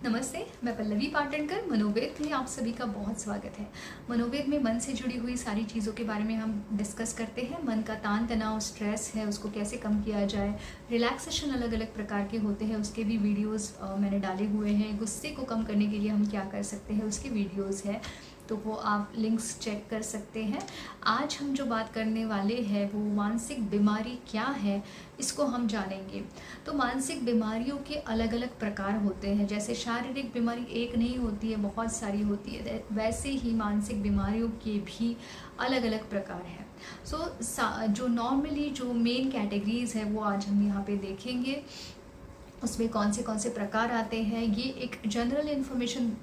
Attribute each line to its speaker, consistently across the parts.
Speaker 1: नमस्ते, मैं पल्लवी पाटणकर। मनोवेद में आप सभी का बहुत स्वागत है। मनोवेद में मन से जुड़ी हुई सारी चीज़ों के बारे में हम डिस्कस करते हैं। मन का तान तनाव, स्ट्रेस है, उसको कैसे कम किया जाए। रिलैक्सेशन अलग अलग प्रकार के होते हैं, उसके भी वीडियोस मैंने डाले हुए हैं। गुस्से को कम करने के लिए हम क्या कर सकते हैं, उसके वीडियोस है, तो वो आप लिंक्स चेक कर सकते हैं। आज हम जो बात करने वाले हैं वो मानसिक बीमारी क्या है, इसको हम जानेंगे। तो मानसिक बीमारियों के अलग अलग प्रकार होते हैं। जैसे शारीरिक बीमारी एक नहीं होती है, बहुत सारी होती है, वैसे ही मानसिक बीमारियों के भी अलग अलग प्रकार हैं। जो नॉर्मली जो मेन कैटेगरीज है वो आज हम यहाँ पे देखेंगे। उसमें कौन से प्रकार आते हैं, ये एक जनरल इन्फॉर्मेशन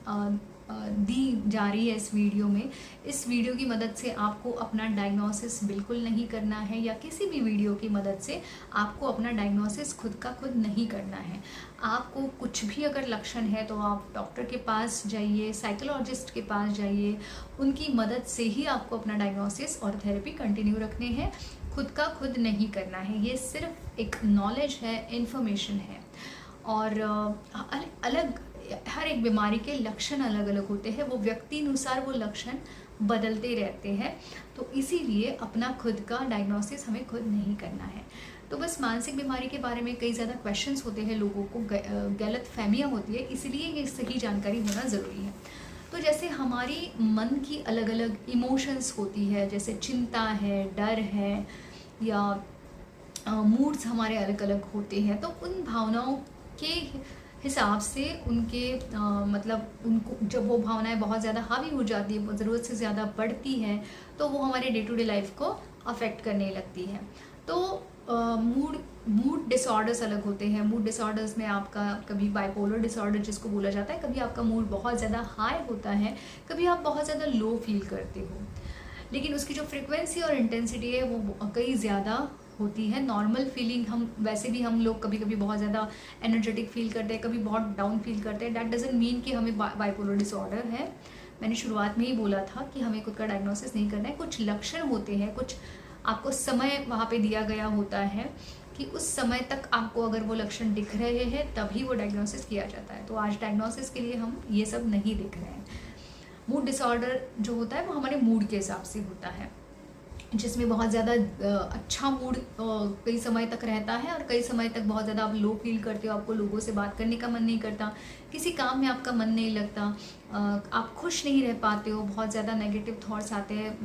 Speaker 1: दी जा रही है इस वीडियो में। इस वीडियो की मदद से आपको अपना डायग्नोसिस बिल्कुल नहीं करना है, या किसी भी वीडियो की मदद से आपको अपना डायग्नोसिस खुद का खुद नहीं करना है। आपको कुछ भी अगर लक्षण है तो आप डॉक्टर के पास जाइए, साइकोलॉजिस्ट के पास जाइए, उनकी मदद से ही आपको अपना डायग्नोसिस और थेरेपी कंटिन्यू रखने हैं। खुद का खुद नहीं करना है। ये सिर्फ एक नॉलेज है, इन्फॉर्मेशन है। और अलग हर एक बीमारी के लक्षण अलग अलग होते हैं, वो व्यक्ति अनुसार वो लक्षण बदलते रहते हैं। तो इसीलिए अपना खुद का डायग्नोसिस हमें खुद नहीं करना है। तो बस मानसिक बीमारी के बारे में कई ज़्यादा क्वेश्चंस होते हैं, लोगों को गलत फहमियाँ होती है, इसलिए ये सही जानकारी होना ज़रूरी है। तो जैसे हमारी मन की अलग अलग इमोशंस होती है, जैसे चिंता है, डर है, या मूड्स हमारे अलग अलग होते हैं। तो उन भावनाओं के हिसाब से उनके मतलब उनको जब वो भावनाएं बहुत ज़्यादा हावी हो जाती है, ज़रूरत से ज़्यादा बढ़ती हैं, तो वो हमारे डे टू डे लाइफ को अफेक्ट करने लगती है। तो मूड डिसऑर्डर्स अलग होते हैं। मूड डिसऑर्डर्स में आपका कभी बाइपोलर डिसऑर्डर जिसको बोला जाता है, कभी आपका मूड बहुत ज़्यादा हाई होता है, कभी आप बहुत ज़्यादा लो फील करते हो, लेकिन उसकी जो फ्रिक्वेंसी और इंटेंसिटी है वो कई ज़्यादा होती है। नॉर्मल फीलिंग वैसे भी हम लोग कभी कभी बहुत ज़्यादा एनर्जेटिक फील करते हैं, कभी बहुत डाउन फील करते हैं। दैट डजंट मीन कि हमें बाइपोलर डिसऑर्डर है। मैंने शुरुआत में ही बोला था कि हमें खुद का डायग्नोसिस नहीं करना है। कुछ लक्षण होते हैं, कुछ आपको समय वहाँ पे दिया गया होता है कि उस समय तक आपको अगर वो लक्षण दिख रहे हैं तभी वो डायग्नोसिस किया जाता है। तो आज डायग्नोसिस के लिए हम ये सब नहीं दिख रहे हैं। मूड डिसऑर्डर जो होता है वो हमारे मूड के हिसाब से होता है, जिसमें बहुत ज़्यादा अच्छा मूड कई समय तक रहता है, और कई समय तक बहुत ज़्यादा आप लो फील करते हो, आपको लोगों से बात करने का मन नहीं करता, किसी काम में आपका मन नहीं लगता, आप खुश नहीं रह पाते हो, बहुत ज़्यादा नेगेटिव थॉट्स आते हैं,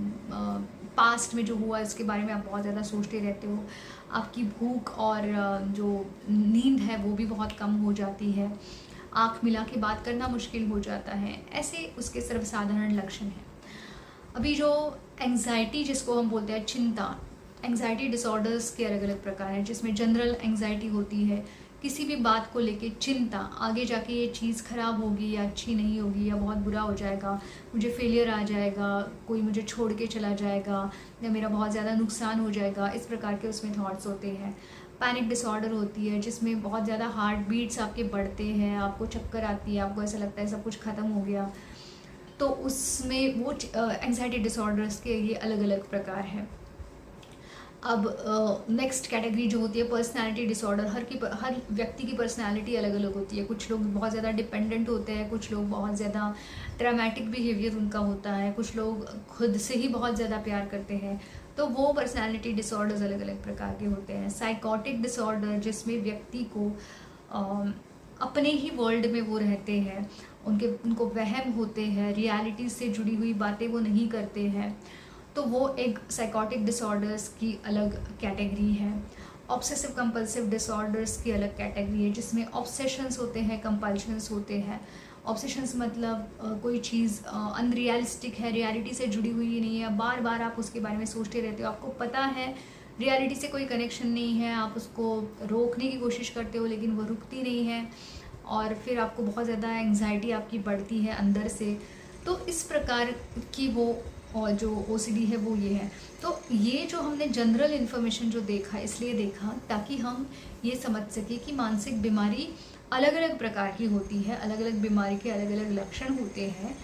Speaker 1: पास्ट में जो हुआ इसके बारे में आप बहुत ज़्यादा सोचते रहते हो, आपकी भूख और जो नींद है वो भी बहुत कम हो जाती है, आँख मिला के बात करना मुश्किल हो जाता है। ऐसे उसके सर्वसाधारण लक्षण हैं। अभी जो एंग्जाइटी जिसको हम बोलते हैं, चिंता, एंग्जाइटी डिसऑर्डर्स के अलग अलग प्रकार हैं, जिसमें जनरल एंग्जाइटी होती है, किसी भी बात को लेके चिंता, आगे जाके ये चीज़ ख़राब होगी या अच्छी नहीं होगी या बहुत बुरा हो जाएगा, मुझे फेलियर आ जाएगा, कोई मुझे छोड़ के चला जाएगा, या मेरा बहुत ज़्यादा नुकसान हो जाएगा, इस प्रकार के उसमें थॉट्स होते हैं। पैनिक डिसऑर्डर होती है, जिसमें बहुत ज़्यादा हार्ट बीट्स आपके बढ़ते हैं, आपको चक्कर आती है, आपको ऐसा लगता है सब कुछ ख़त्म हो गया। तो उसमें वो एंग्जाइटी डिसऑर्डर्स के ये अलग अलग प्रकार हैं। अब नेक्स्ट कैटेगरी जो होती है पर्सनालिटी डिसऑर्डर। हर व्यक्ति की पर्सनालिटी अलग अलग होती है। कुछ लोग बहुत ज़्यादा डिपेंडेंट होते हैं, कुछ लोग बहुत ज़्यादा ड्रामेटिक बिहेवियर उनका होता है, कुछ लोग खुद से ही बहुत ज़्यादा प्यार करते हैं। तो वो पर्सनालिटी डिसऑर्डर्स अलग अलग प्रकार के होते हैं। साइकोटिक डिसऑर्डर, जिसमें व्यक्ति को अपने ही वर्ल्ड में वो रहते हैं, उनको वहम होते हैं, रियलिटी से जुड़ी हुई बातें वो नहीं करते हैं, तो वो एक साइकोटिक डिसऑर्डर्स की अलग कैटेगरी है। ऑब्सेसिव कंपल्सिव डिसऑर्डर्स की अलग कैटेगरी है, जिसमें ऑब्सेशंस होते हैं, कंपल्शंस होते हैं। ऑब्सेशंस मतलब कोई चीज़ अनरियलिस्टिक है, रियलिटी से जुड़ी हुई नहीं है, बार बार आप उसके बारे में सोचते रहते हो, आपको पता है रियलिटी से कोई कनेक्शन नहीं है, आप उसको रोकने की कोशिश करते हो लेकिन वो रुकती नहीं है, और फिर आपको बहुत ज़्यादा एंग्जाइटी आपकी बढ़ती है अंदर से। तो इस प्रकार की वो और जो OCD है वो ये है। तो ये जो हमने जनरल इन्फॉर्मेशन जो देखा, इसलिए देखा ताकि हम ये समझ सके कि मानसिक बीमारी अलग अलग प्रकार की होती है, अलग अलग बीमारी के अलग अलग लक्षण होते हैं।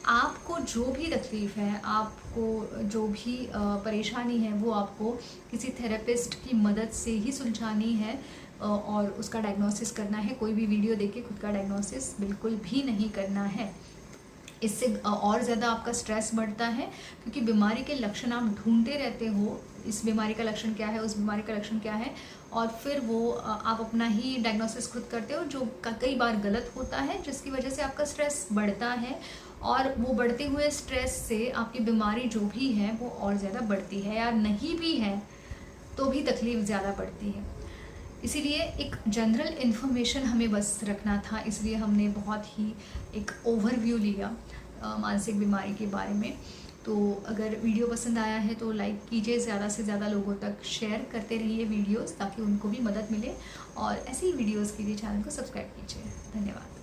Speaker 1: आपको जो भी तकलीफ़ है, आपको जो भी परेशानी है, वो आपको किसी थेरेपिस्ट की मदद से ही सुलझानी है। और उसका डायग्नोसिस करना है। कोई भी वीडियो देख के खुद का डायग्नोसिस बिल्कुल भी नहीं करना है। इससे और ज़्यादा आपका स्ट्रेस बढ़ता है, क्योंकि बीमारी के लक्षण आप ढूंढते रहते हो, इस बीमारी का लक्षण क्या है, उस बीमारी का लक्षण क्या है, और फिर वो आप अपना ही डायग्नोसिस खुद करते हो, जो कई बार गलत होता है, जिसकी वजह से आपका स्ट्रेस बढ़ता है। और वो बढ़ते हुए स्ट्रेस से आपकी बीमारी जो भी है वो और ज़्यादा बढ़ती है, या नहीं भी है तो भी तकलीफ ज़्यादा बढ़ती है। इसीलिए एक जनरल इन्फॉर्मेशन हमें बस रखना था, इसलिए हमने बहुत ही एक ओवरव्यू लिया मानसिक बीमारी के बारे में। तो अगर वीडियो पसंद आया है तो लाइक कीजिए, ज़्यादा से ज़्यादा लोगों तक शेयर करते रहिए वीडियोस, ताकि उनको भी मदद मिले। और ऐसे ही वीडियोस के लिए चैनल को सब्सक्राइब कीजिए। धन्यवाद।